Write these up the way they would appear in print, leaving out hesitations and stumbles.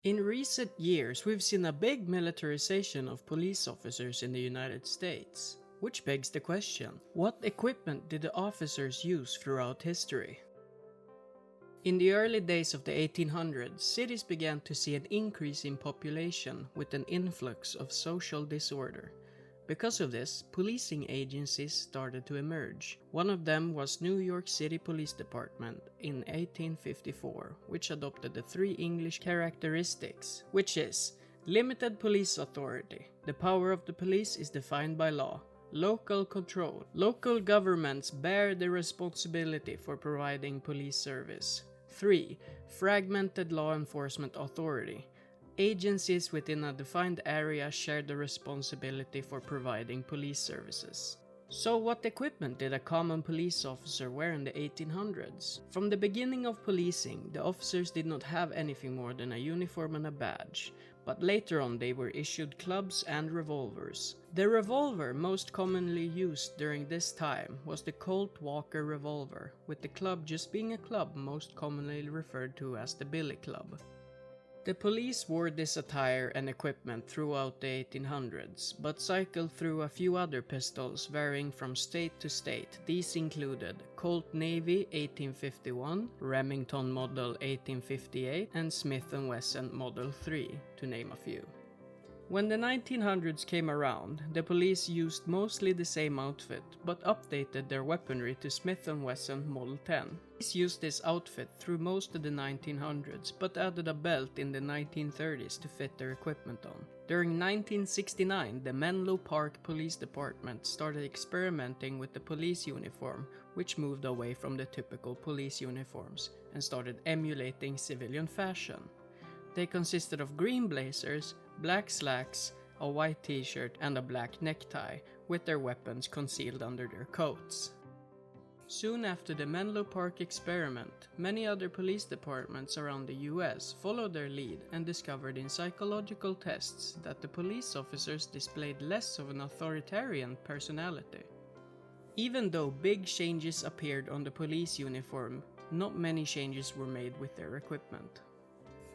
In recent years, we've seen a big militarization of police officers in the United States. Which begs the question, what equipment did the officers use throughout history? In the early days of the 1800s, cities began to see an increase in population with an influx of social disorder. Because of this, policing agencies started to emerge. One of them was New York City Police Department in 1854, which adopted the three English characteristics, which is limited police authority. The power of the police is defined by law. Local control. Local governments bear the responsibility for providing police service. 3. Fragmented law enforcement authority. Agencies within a defined area share the responsibility for providing police services. So what equipment did a common police officer wear in the 1800s? From the beginning of policing, the officers did not have anything more than a uniform and a badge, but later on they were issued clubs and revolvers. The revolver most commonly used during this time was the Colt Walker revolver, with the club just being a club most commonly referred to as the billy club. The police wore this attire and equipment throughout the 1800s, but cycled through a few other pistols varying from state to state. These included Colt Navy 1851, Remington Model 1858, and Smith & Wesson Model 3, to name a few. When the 1900s came around, the police used mostly the same outfit, but updated their weaponry to Smith & Wesson Model 10. Police used this outfit through most of the 1900s, but added a belt in the 1930s to fit their equipment on. During 1969, the Menlo Park Police Department started experimenting with the police uniform, which moved away from the typical police uniforms and started emulating civilian fashion. They consisted of green blazers, black slacks, a white t-shirt, and a black necktie, with their weapons concealed under their coats. Soon after the Menlo Park experiment, many other police departments around the US followed their lead and discovered in psychological tests that the police officers displayed less of an authoritarian personality. Even though big changes appeared on the police uniform, not many changes were made with their equipment.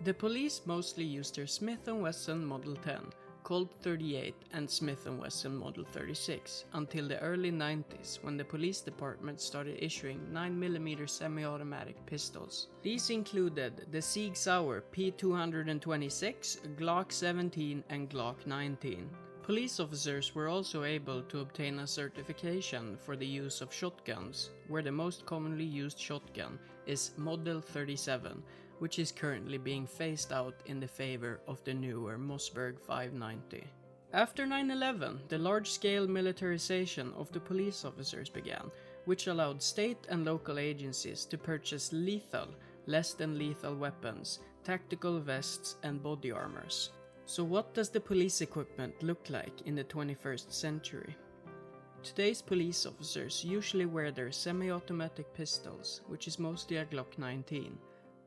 The police mostly used their Smith & Wesson Model 10, Colt 38 and Smith & Wesson Model 36 until the early 90s, when the police department started issuing 9mm semi-automatic pistols. These included the Sig Sauer P226, Glock 17 and Glock 19. Police officers were also able to obtain a certification for the use of shotguns, where the most commonly used shotgun is Model 37, which is currently being phased out in the favor of the newer Mossberg 590. After 9/11, the large-scale militarization of the police officers began, which allowed state and local agencies to purchase lethal, less than lethal weapons, tactical vests, and body armors. So what does the police equipment look like in the 21st century? Today's police officers usually wear their semi-automatic pistols, which is mostly a Glock 19,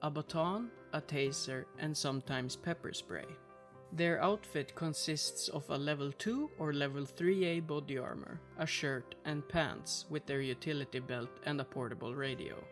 a baton, a taser, and sometimes pepper spray. Their outfit consists of a level 2 or level 3A body armor, a shirt and pants with their utility belt and a portable radio.